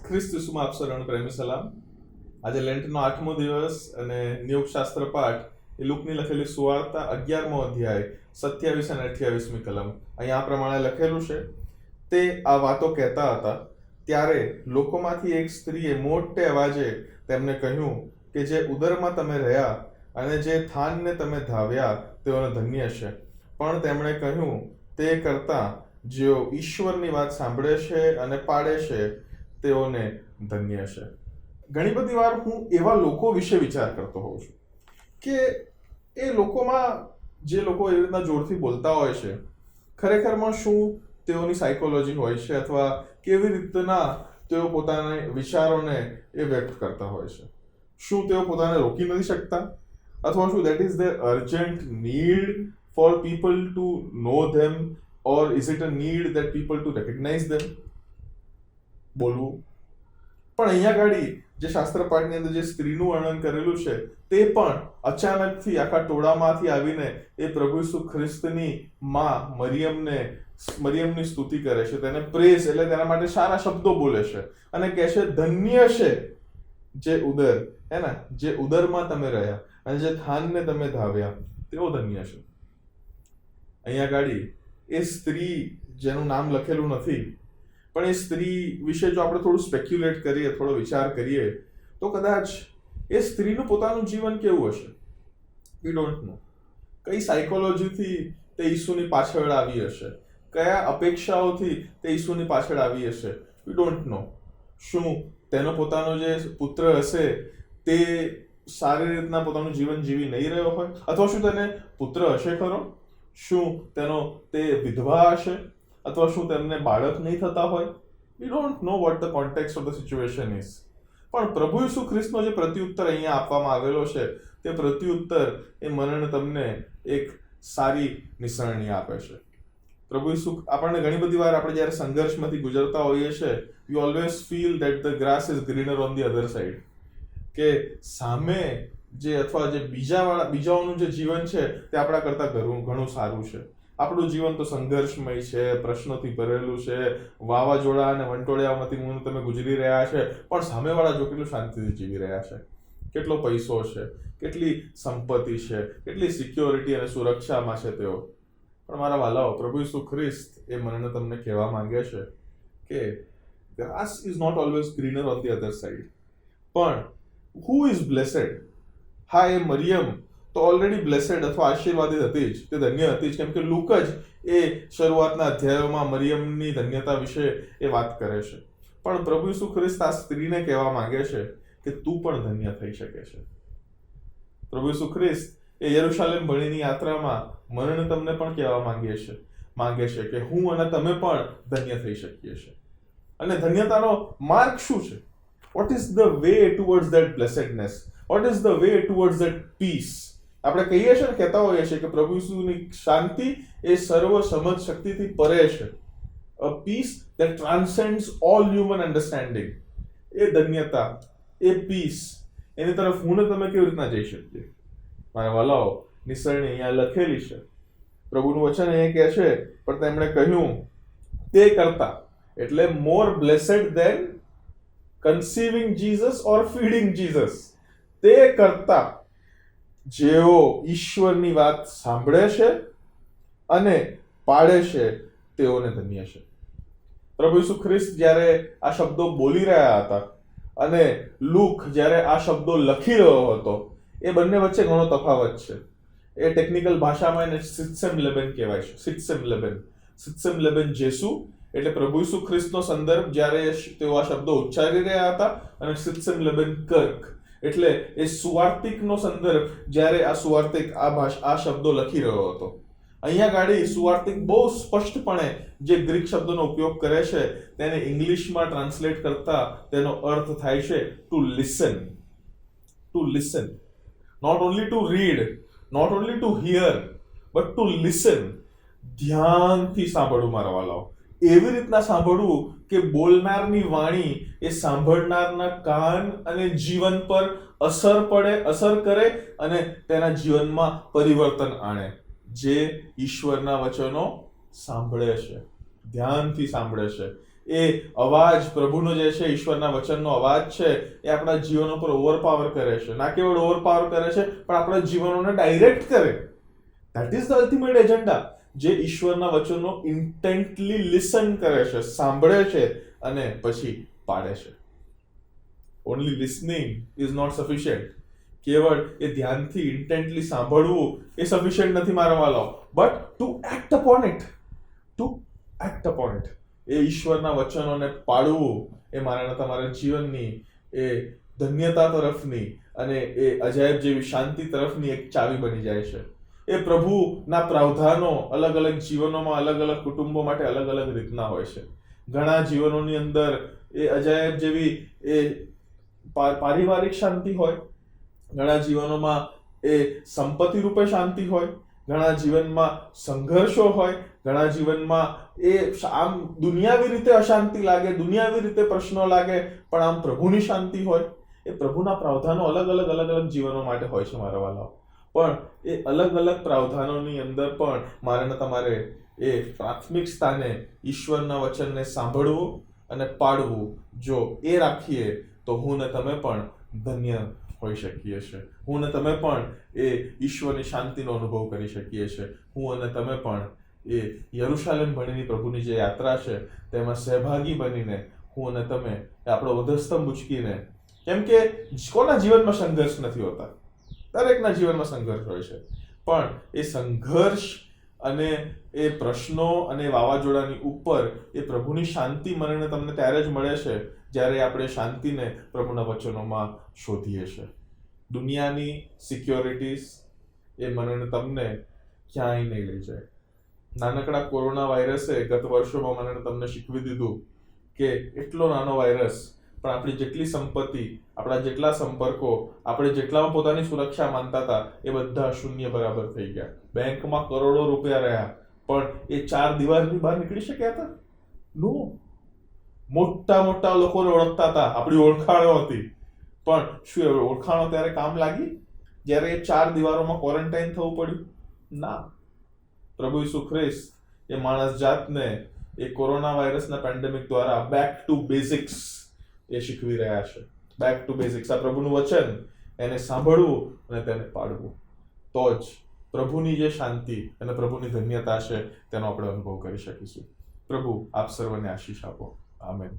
ખ્રિસ્ત ઈસુમાં આપ સર્વને પ્રેમી સલામ. આજે લેન્ટનો 8મો દિવસ અને નિયોગ શાસ્ત્ર પાઠ એ લુકની લખેલી સુવાર્તા 11મો અધ્યાય 27 અને 28મી કલમ. અહીંયા આ પ્રમાણે લખેલું છે: તે આ વાતો કહેતા હતા ત્યારે લોકોમાંથી એક સ્ત્રીએ મોટે અવાજે તેમને કહ્યું કે જે ઉદરમાં તમે રહ્યા અને જે થાનને તમે ધાવ્યા તેઓને ધન્ય છે. પણ તેમણે કહ્યું, તે કરતાં જેઓ ઈશ્વરની વાત સાંભળે છે અને પાડે છે તેઓને ધન્ય છે. ઘણી બધી વાર હું એવા લોકો વિશે વિચાર કરતો હોઉં છું કે એ લોકોમાં જે લોકો એવી રીતના જોરથી બોલતા હોય છે, ખરેખરમાં શું તેઓની સાયકોલોજી હોય છે, અથવા કેવી રીતના તેઓ પોતાના વિચારોને એ વ્યક્ત કરતા હોય છે. શું તેઓ પોતાને રોકી નથી શકતા, અથવા શું that is the urgent need for people to know them, or is it a need that people to recognise them? બોલવું. પણ અહીંયા ગાડી જે શાસ્ત્ર પાઠની અંદર જે સ્ત્રીનું વર્ણન કરેલું છે તે પણ અચાનકથી આખા ટોળામાંથી આવીને એ પ્રભુ ઈસુ ખ્રિસ્તની માં મરિયમની સ્તુતિ કરે છે, તેને પ્રેઝ એટલે તેના માટે સારા શબ્દો બોલે છે અને કહે છે, ધન્ય છે જે ઉદર, હે ને, જે ઉદરમાં તમે રહ્યા અને જે થાનને તમે ધાવ્યા તેઓ ધન્ય છે. અહીંયા ગાડી એ સ્ત્રી જેનું નામ લખેલું નથી, પણ એ સ્ત્રી વિશે જો આપણે થોડું સ્પેક્યુલેટ કરીએ, થોડો વિચાર કરીએ, તો કદાચ એ સ્ત્રીનું પોતાનું જીવન કેવું હશે? We don't know. કઈ સાયકોલોજીથી તે ઈસુની પાછળ આવી હશે? કયા અપેક્ષાઓથી તે ઈસુની પાછળ આવી હશે? We don't know. શું તેનો પોતાનો જે પુત્ર હશે તે સારી રીતના પોતાનું જીવન જીવી નહીં રહ્યો હોય? અથવા શું તેને પુત્ર હશે ખરો? શું તે વિધવા હશે? અથવા શું તેમને બાળક નહીં થતા હોય? We don't know what the context of the situation is. પણ પ્રભુ ઈસુ ખ્રિસ્તનો જે પ્રત્યુત્તર અહીંયા આપવામાં આવેલો છે તે પ્રત્યુત્તર એ મને તમને એક સારી નિસરણી આપે છે. પ્રભુ ઈસુ આપણને ઘણી બધી વાર આપણે જ્યારે સંઘર્ષમાંથી ગુજરતા હોઈએ છીએ, you always feel that the grass is greener on the other side, કે સામે જે અથવા જે બીજાઓનું જે જીવન છે તે આપણા કરતાં ઘણું સારું છે. આપણું જીવન તો સંઘર્ષમય છે, પ્રશ્નોથી ભરેલું છે, વાવાઝોડા અને વંટોળિયામાંથી તમે ગુજરી રહ્યા છે, પણ સામેવાળા જો કેટલું શાંતિથી જીવી રહ્યા છે, કેટલો પૈસો છે, કેટલી સંપત્તિ છે, કેટલી સિક્યોરિટી અને સુરક્ષામાં છે તેઓ. પણ મારા વાલાઓ, પ્રભુ ઈસુ ખ્રિસ્ત એ મને તમને કહેવા માંગે છે કે grass is not always greener on the other side. પણ હુ ઇઝ બ્લેસેડ? હા, એ મરિયમ તો ઓલરેડી બ્લેસેડ અથવા આશીર્વાદિત હતી જ, તે ધન્ય હતી જ, કેમ કે લુક જ એ શરૂઆતના અધ્યાયોમાં મરિયમની ધન્યતા વિશે એ વાત કરે છે. પણ પ્રભુ ઈસુ ખ્રિસ્ત આ સ્ત્રીને કહેવા માંગે છે કે તું પણ ધન્ય થઈ શકે છે. પ્રભુ ઈસુ ખ્રિસ્ત એ યરુશાલેમ ભણીની યાત્રામાં મને તમને પણ કહેવા માંગે છે કે હું અને તમે પણ ધન્ય થઈ શકીએ છીએ. અને ધન્યતાનો માર્ગ શું છે? What is the way towards that blessedness? What is the way towards that peace? આપણે કહીએ છીએ ને, કહેતા હોઈએ છીએ કે પ્રભુ ઈસુની શાંતિ એ સર્વ સમજ શક્તિથી પરે છે. A peace that transcends all human understanding. એ ધન્યતા, એ પીસ, એની તરફ હું ને તમે કેવી રીતના જઈ શકીએ? મારા વાલાઓ, નિસરણી અહીંયા લખેલી છે. પ્રભુનું વચન અહીંયા કહે છે, પણ તેમણે કહ્યું, તે કરતા, એટલે મોર બ્લેસેડ ધેન કન્સીવિંગ જીસસ ઓર ફીડિંગ જીસસ. તે કરતા જેઓ ઈશ્વરની વાત સાંભળે છે અને પાડે છે તેઓને ધન્ય છે. પ્રભુ ઈસુ ખ્રિસ્ત જ્યારે આ શબ્દો બોલી રહ્યા હતા અને લુક જ્યારે આ શબ્દો લખી રહ્યો હતો, એ બંને વચ્ચે ઘણો તફાવત છે. એ ટેકનિકલ ભાષામાં એને સિત્સેમ લેબન કહેવાય છે. સિત્સેમ લેબન જેસુ એટલે પ્રભુ ઈસુ ખ્રિસ્તનો સંદર્ભ જ્યારે તેઓ આ શબ્દો ઉચ્ચારી રહ્યા હતા, અને સિત્સેમ લેબન કર્ક એટલે એ સુવાર્તિકનો સંદર્ભ જ્યારે આ સુવાર્તિક આ શબ્દો લખી રહ્યો હતો. અહીંયા ગાડી સુવાર્તિક બહુ સ્પષ્ટપણે જે ગ્રીક શબ્દનો ઉપયોગ કરે છે તેને ઇંગ્લિશમાં ટ્રાન્સલેટ કરતા તેનો અર્થ થાય છે to listen. To listen, not only to read, not only to hear, but to listen. ધ્યાનથી સાંભળવું મારા વાલાઓ. એવી રીતના સાંભળવું કે બોલનારની વાણી એ સાંભળનારના કાન અને જીવન પર અસર કરે અને તેના જીવનમાં પરિવર્તન આણે. જે ઈશ્વરના વચનો સાંભળે છે, ધ્યાનથી સાંભળે છે, એ અવાજ પ્રભુનો જે છે, ઈશ્વરના વચનનો અવાજ છે, એ આપણા જીવનો પર ઓવરપાવર કરે છે. ના કેવળ ઓવરપાવર કરે છે, પણ આપણા જીવનોને ડાયરેક્ટ કરે. That is the ultimate agenda. જે ઈશ્વરના વચનો ઇન્ટેન્ટલી લિસન કરે છે, સાંભળે છે અને પછી પાડે છે. Only listening is not sufficient. કેવળ એ ધ્યાનથી ઇન્ટેન્ટલી સાંભળવું એ સફિશિયન્ટ નથી મારા વાલો, but to act upon it, એ ઈશ્વરના વચનોને પાડવું એ મારા તમારા જીવનની એ ધન્યતા તરફની અને એ અજાયબ જેવી શાંતિ તરફની એક ચાવી બની જાય છે. એ પ્રભુના પ્રાવધાનો અલગ અલગ જીવનોમાં, અલગ અલગ કુટુંબો માટે અલગ અલગ રીતના હોય છે. ઘણા જીવનોની અંદર એ અજાયબ જેવી એ પારિવારિક શાંતિ હોય, ઘણા જીવનોમાં એ સંપત્તિ રૂપે શાંતિ હોય, ઘણા જીવનમાં સંઘર્ષો હોય, ઘણા જીવનમાં એ આમ દુનિયાવી રીતે અશાંતિ લાગે, દુનિયાવી રીતે પ્રશ્નો લાગે, પણ આમ પ્રભુની શાંતિ હોય. એ પ્રભુના પ્રાવધાનો અલગ અલગ જીવનો માટે હોય છે મારા વાલાઓ. પણ એ અલગ અલગ પ્રાવધાનોની અંદર પણ મારે ને તમારે એ પ્રાથમિક સ્થાને ઈશ્વરના વચનને સાંભળવું અને પાડવું, જો એ રાખીએ તો હું ને તમે પણ ધન્ય હોઈ શકીએ છીએ. હું ને તમે પણ એ ઈશ્વરની શાંતિનો અનુભવ કરી શકીએ છીએ. હું અને તમે પણ એ યરુશાલેમ ભણીની પ્રભુની જે યાત્રા છે તેમાં સહભાગી બનીને હું અને તમે આપણો વધસ્તંભ ઉચકીને, કેમ કે કોના જીવનમાં સંઘર્ષ નથી હોતા? દરેકના જીવનમાં સંઘર્ષ હોય છે, પણ એ સંઘર્ષ અને એ પ્રશ્નો અને વાવાઝોડાની ઉપર એ પ્રભુની શાંતિ મને તમને ત્યારે જ મળે છે જ્યારે આપણે શાંતિને પ્રભુના વચનોમાં શોધીએ છીએ. દુનિયાની સિક્યોરિટીઝ એ મને તમને ક્યાંય નહીં લઈ જાય. નાનકડા કોરોના વાયરસે ગત વર્ષોમાં મને તમને શીખવી દીધું કે એટલો નાનો વાયરસ પણ આપણી જેટલી સંપત્તિ, આપણા જેટલા સંપર્કો, આપણે જેટલામાં પોતાની સુરક્ષા માનતા હતા એ બધા શૂન્ય બરાબર થઈ ગયા. બેંકમાં કરોડો રૂપિયા રહ્યા, પણ એ 4 દિવાલની બહાર નીકળી શક્યા હતા? નો. મોટા લોકોને ઓળખતા હતા, આપણી ઓળખાણો હતી, પણ શું એ ઓળખાણો ત્યારે કામ લાગી જ્યારે એ 4 દિવારોમાં ક્વોરન્ટાઇન થવું પડ્યું? ના. પ્રભુ ઈસુ ખ્રિસ્ત એ માણસ જાતને એ કોરોના વાયરસના પેન્ડેમિક દ્વારા બેક ટુ બેઝિક્સ એ શીખવી રહ્યા છે. Back to basics. આ પ્રભુનું વચન, એને સાંભળવું અને તેને પાડવું, તો જ પ્રભુની જે શાંતિ અને પ્રભુની ધન્યતા છે તેનો આપણે અનુભવ કરી શકીશું. પ્રભુ આપ સર્વને આશીષ આપો. આમેન.